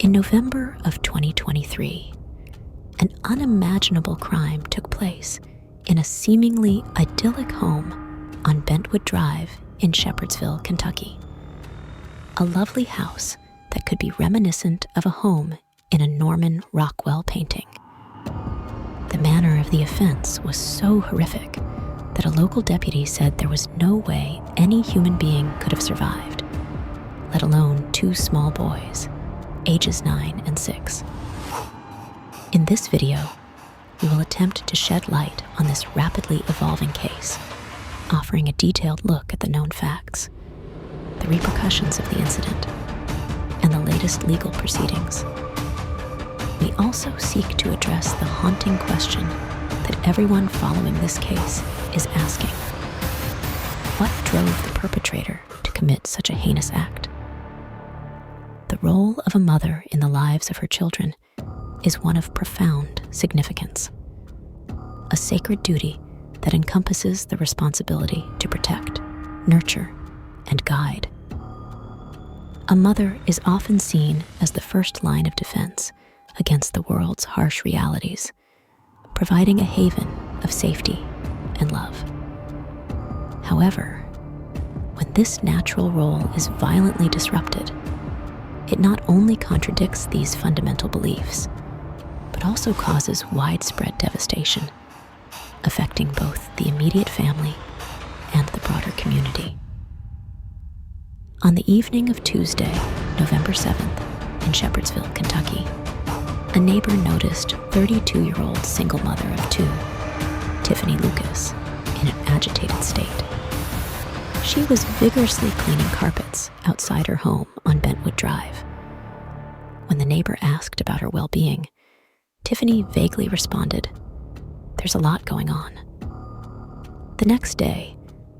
In November of 2023, an unimaginable crime took place in a seemingly idyllic home on Bentwood Drive in Shepherdsville, Kentucky. A lovely house that could be reminiscent of a home in a Norman Rockwell painting. The manner of the offense was so horrific that a local deputy said there was no way any human being could have survived, let alone two small boys, ages 9 and 6. In this video, we will attempt to shed light on this rapidly evolving case, offering a detailed look at the known facts, the repercussions of the incident, and the latest legal proceedings. We also seek to address the haunting question that everyone following this case is asking. What drove the perpetrator to commit such a heinous act? The role of a mother in the lives of her children is one of profound significance. A sacred duty that encompasses the responsibility to protect, nurture, and guide. A mother is often seen as the first line of defense against the world's harsh realities, providing a haven of safety and love. However, when this natural role is violently disrupted, it not only contradicts these fundamental beliefs, but also causes widespread devastation, affecting both the immediate family and the broader community. On the evening of Tuesday, November 7th, in Shepherdsville, Kentucky, a neighbor noticed 32-year-old single mother of 2, Tiffany Lucas, in an agitated state. She was vigorously cleaning carpets outside her home on Bentwood Drive. When the neighbor asked about her well-being, Tiffany vaguely responded, "There's a lot going on." The next day,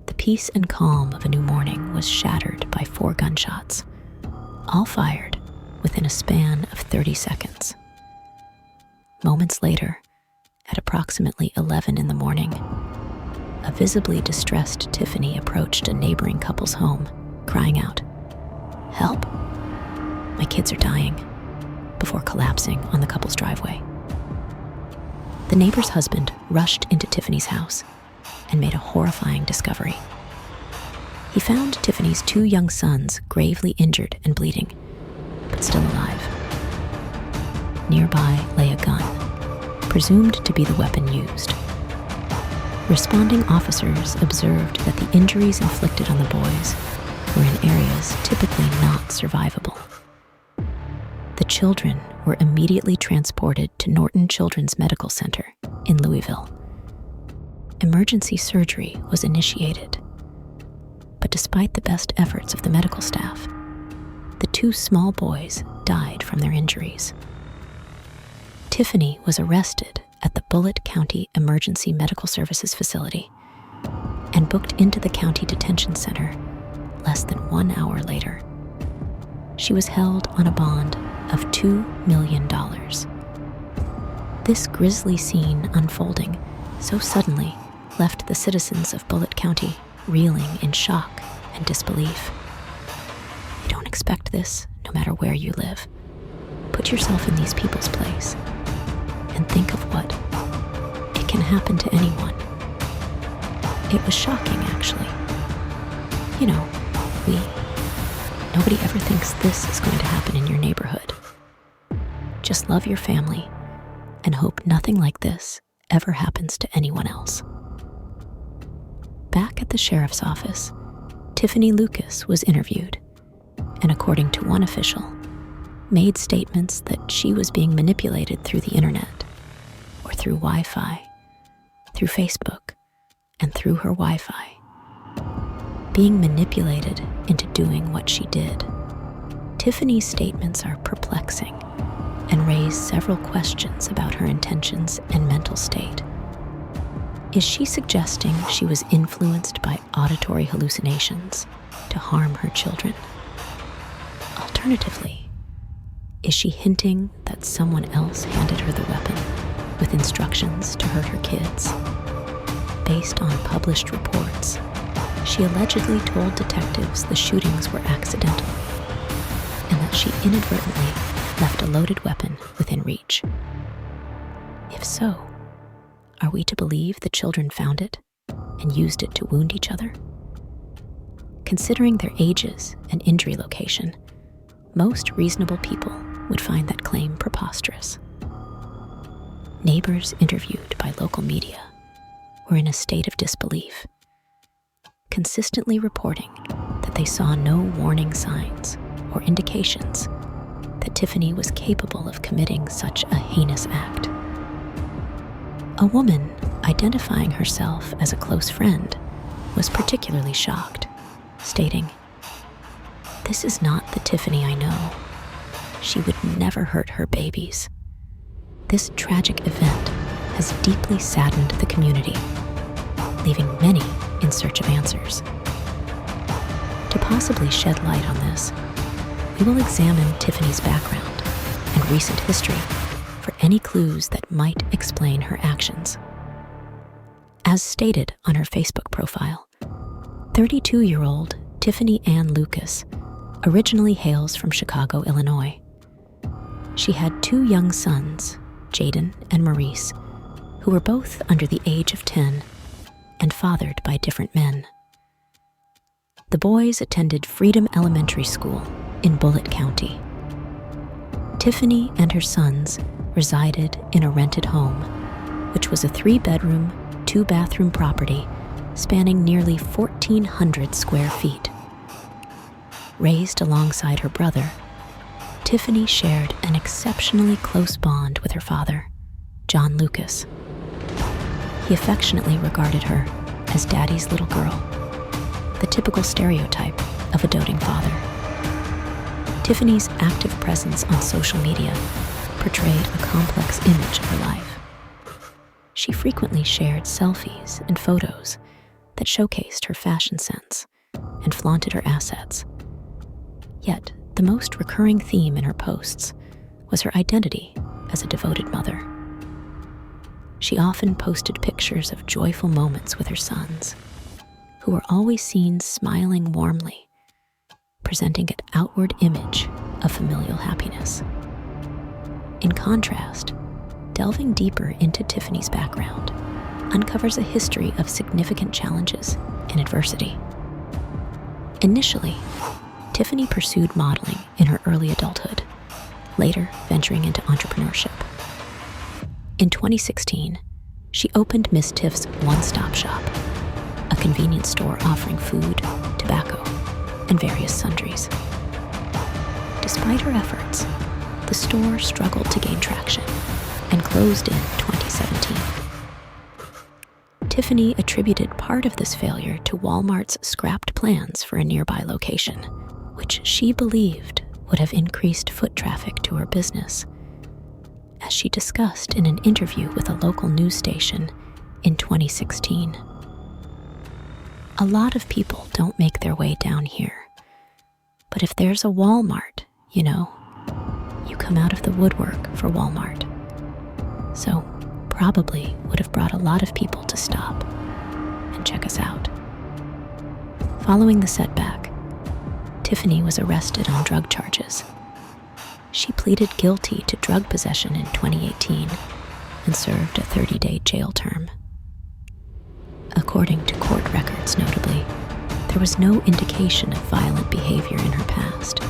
the peace and calm of a new morning was shattered by 4 gunshots, all fired within a span of 30 seconds. Moments later, at approximately 11 in the morning, a visibly distressed Tiffany approached a neighboring couple's home, crying out, "Help! My kids are dying," before collapsing on the couple's driveway. The neighbor's husband rushed into Tiffany's house and made a horrifying discovery. He found Tiffany's 2 young sons gravely injured and bleeding, but still alive. Nearby lay a gun, presumed to be the weapon used. Responding officers observed that the injuries inflicted on the boys were in areas typically not survivable. The children were immediately transported to Norton Children's Medical Center in Louisville. Emergency surgery was initiated, but despite the best efforts of the medical staff, the 2 small boys died from their injuries. Tiffany was arrested at the Bullitt County Emergency Medical Services facility and booked into the county detention center less than 1 hour later. She was held on a bond of $2 million. This grisly scene unfolding so suddenly left the citizens of Bullitt County reeling in shock and disbelief. You don't expect this, no matter where you live. Put yourself in these people's place and think of what it can happen to anyone. It was shocking, actually. You know, nobody ever thinks this is going to happen in your neighborhood. Just love your family and hope nothing like this ever happens to anyone else. Back at the sheriff's office, Tiffany Lucas was interviewed, and according to one official, made statements that she was being manipulated through the internet, or through Wi-Fi, through Facebook, and through her Wi-Fi. Being manipulated into doing what she did. Tiffany's statements are perplexing and raise several questions about her intentions and mental state. Is she suggesting she was influenced by auditory hallucinations to harm her children? Alternatively, is she hinting that someone else handed her the weapon with instructions to hurt her kids? Based on published reports, she allegedly told detectives the shootings were accidental and that she inadvertently left a loaded weapon within reach. If so, are we to believe the children found it and used it to wound each other? Considering their ages and injury location, most reasonable people would find that claim preposterous. Neighbors interviewed by local media were in a state of disbelief, consistently reporting that they saw no warning signs or indications that Tiffany was capable of committing such a heinous act. A woman identifying herself as a close friend was particularly shocked, stating, "This is not the Tiffany I know. She would never hurt her babies." This tragic event has deeply saddened the community, leaving many in search of answers. To possibly shed light on this, we will examine Tiffany's background and recent history for any clues that might explain her actions. As stated on her Facebook profile, 32-year-old Tiffany Ann Lucas originally hails from Chicago, Illinois. She had 2 young sons, Jaden and Maurice, who were both under the age of 10 and fathered by different men. The boys attended Freedom Elementary School in Bullitt County. Tiffany and her sons resided in a rented home, which was a 3-bedroom, 2-bathroom property spanning nearly 1,400 square feet. Raised alongside her brother, Tiffany shared an exceptionally close bond with her father, John Lucas. He affectionately regarded her as Daddy's little girl, the typical stereotype of a doting father. Tiffany's active presence on social media portrayed a complex image of her life. She frequently shared selfies and photos that showcased her fashion sense and flaunted her assets. Yet, the most recurring theme in her posts was her identity as a devoted mother. She often posted pictures of joyful moments with her sons, who were always seen smiling warmly, presenting an outward image of familial happiness. In contrast, delving deeper into Tiffany's background uncovers a history of significant challenges and adversity. Initially, Tiffany pursued modeling in her early adulthood, later venturing into entrepreneurship. In 2016, she opened Miss Tiff's One-Stop Shop, a convenience store offering food, tobacco, and various sundries. Despite her efforts, the store struggled to gain traction and closed in 2017. Tiffany attributed part of this failure to Walmart's scrapped plans for a nearby location, which she believed would have increased foot traffic to her business, as she discussed in an interview with a local news station in 2016. "A lot of people don't make their way down here, but if there's a Walmart, you come out of the woodwork for Walmart. So probably would have brought a lot of people to stop and check us out." Following the setback, Tiffany was arrested on drug charges. She pleaded guilty to drug possession in 2018 and served a 30-day jail term. According to court records, notably, there was no indication of violent behavior in her past,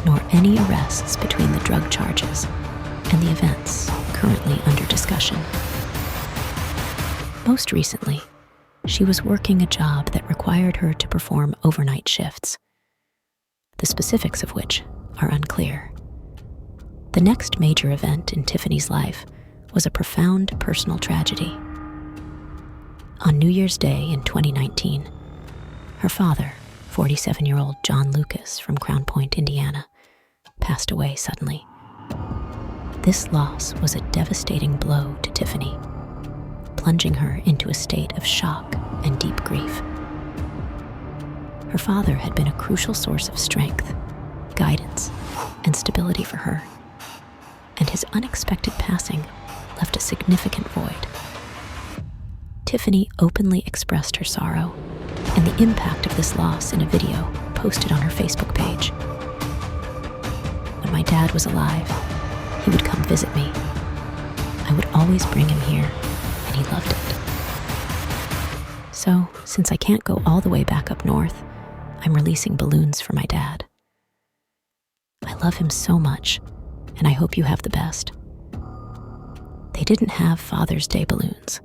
nor any arrests between the drug charges and the events currently under discussion. Most recently, she was working a job that required her to perform overnight shifts, the specifics of which are unclear. The next major event in Tiffany's life was a profound personal tragedy. On New Year's Day in 2019, her father, 47-year-old John Lucas from Crown Point, Indiana, passed away suddenly. This loss was a devastating blow to Tiffany, plunging her into a state of shock and deep grief. Her father had been a crucial source of strength, guidance, and stability for her, and his unexpected passing left a significant void. Tiffany openly expressed her sorrow and the impact of this loss in a video posted on her Facebook page. When my dad was alive, he would come visit me. I would always bring him here, and he loved it. So, since I can't go all the way back up north, I'm releasing balloons for my dad. I love him so much, and I hope you have the best. They didn't have Father's Day balloons,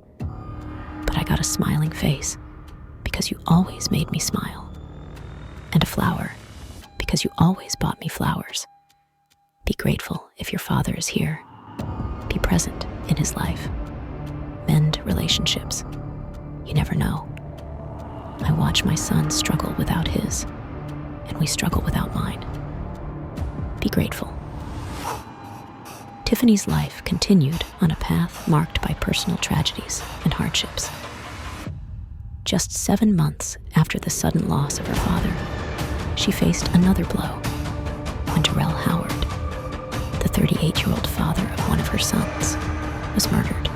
but I got a smiling face because you always made me smile, and a flower because you always bought me flowers. Be grateful if your father is here. Be present in his life. Mend relationships. You never know. I watch my son struggle without his, and we struggle without mine. Be grateful. Tiffany's life continued on a path marked by personal tragedies and hardships. Just 7 months after the sudden loss of her father, she faced another blow when Darrell Howard, the 38-year-old father of one of her sons, was murdered.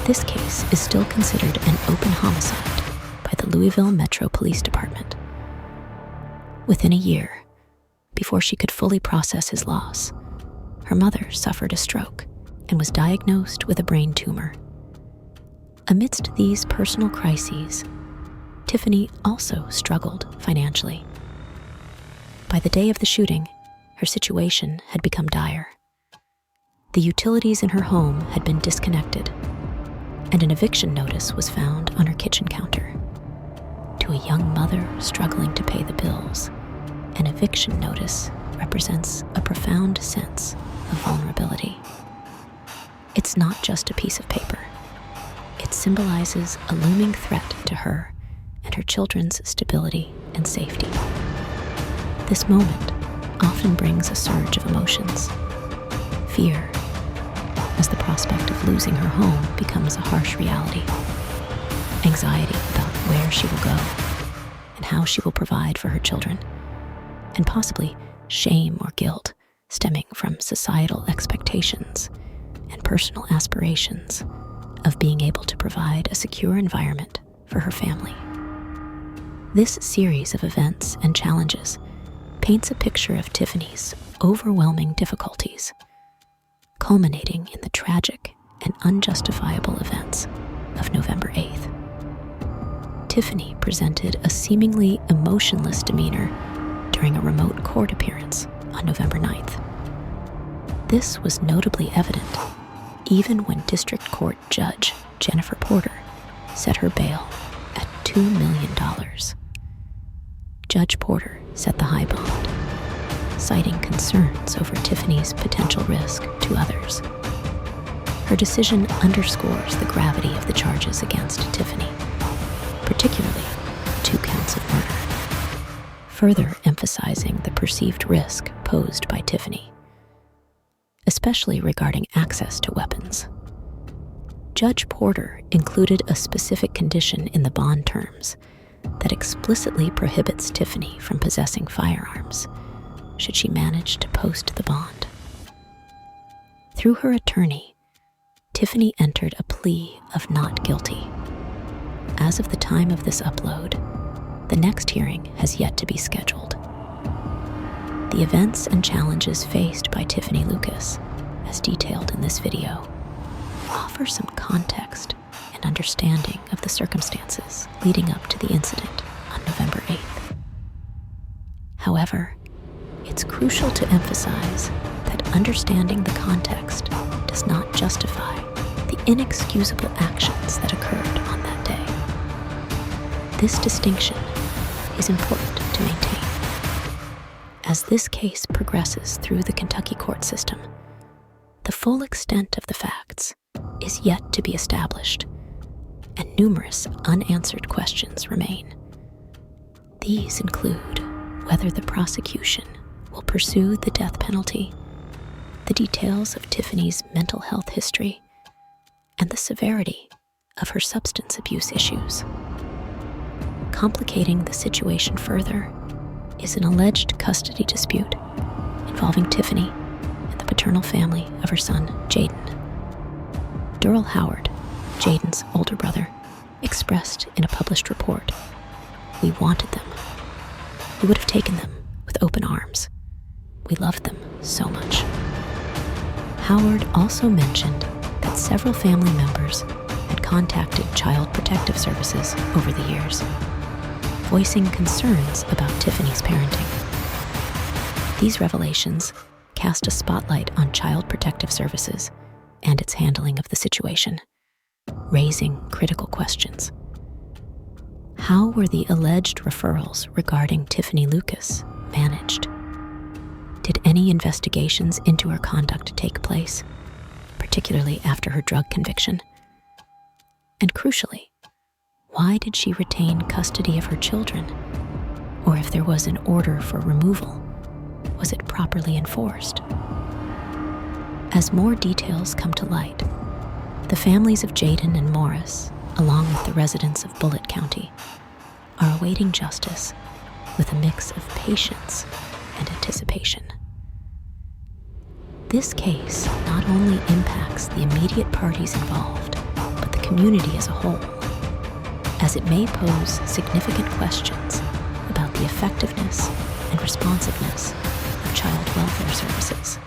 This case is still considered an open homicide by the Louisville Metro Police Department. Within a year, before she could fully process his loss, her mother suffered a stroke and was diagnosed with a brain tumor. Amidst these personal crises, Tiffany also struggled financially. By the day of the shooting, her situation had become dire. The utilities in her home had been disconnected, and an eviction notice was found on her kitchen counter. To a young mother struggling to pay the bills, an eviction notice represents a profound sense of vulnerability. It's not just a piece of paper. It symbolizes a looming threat to her and her children's stability and safety. This moment often brings a surge of emotions. Fear, as the prospect of losing her home becomes a harsh reality. Anxiety about where she will go and how she will provide for her children. And possibly shame or guilt stemming from societal expectations and personal aspirations of being able to provide a secure environment for her family. This series of events and challenges paints a picture of Tiffany's overwhelming difficulties, culminating in the tragic and unjustifiable events of November 8th. Tiffany presented a seemingly emotionless demeanor during a remote court appearance on November 9th. This was notably evident even when District Court Judge Jennifer Porter set her bail at $2 million. Judge Porter set the high bond, citing concerns over Tiffany's potential risk to others. Her decision underscores the gravity of the charges against Tiffany, particularly 2 counts of murder, further emphasizing the perceived risk posed by Tiffany, especially regarding access to weapons. Judge Porter included a specific condition in the bond terms that explicitly prohibits Tiffany from possessing firearms should she manage to post the bond. Through her attorney, Tiffany entered a plea of not guilty. As of the time of this upload, the next hearing has yet to be scheduled. The events and challenges faced by Tiffany Lucas, as detailed in this video, offer some context and understanding of the circumstances leading up to the incident on November 8th. However, it's crucial to emphasize that understanding the context does not justify the inexcusable actions that occurred on that day. This distinction is important to maintain. As this case progresses through the Kentucky court system, the full extent of the facts is yet to be established, and numerous unanswered questions remain. These include whether the prosecution will pursue the death penalty, the details of Tiffany's mental health history, and the severity of her substance abuse issues. Complicating the situation further is an alleged custody dispute involving Tiffany and the paternal family of her son, Jaden. Darrell Howard, Jaden's older brother, expressed in a published report, "We wanted them. We would have taken them with open arms. we loved them so much. Howard also mentioned that several family members had contacted Child Protective Services over the years, voicing concerns about Tiffany's parenting. These revelations cast a spotlight on Child Protective Services and its handling of the situation, raising critical questions. How were the alleged referrals regarding Tiffany Lucas managed? Did any investigations into her conduct take place, particularly after her drug conviction? And crucially, why did she retain custody of her children? Or if there was an order for removal, was it properly enforced? As more details come to light, the families of Jayden and Morris, along with the residents of Bullitt County, are awaiting justice with a mix of patience and anticipation. This case not only impacts the immediate parties involved, but the community as a whole, as it may pose significant questions about the effectiveness and responsiveness of child welfare services.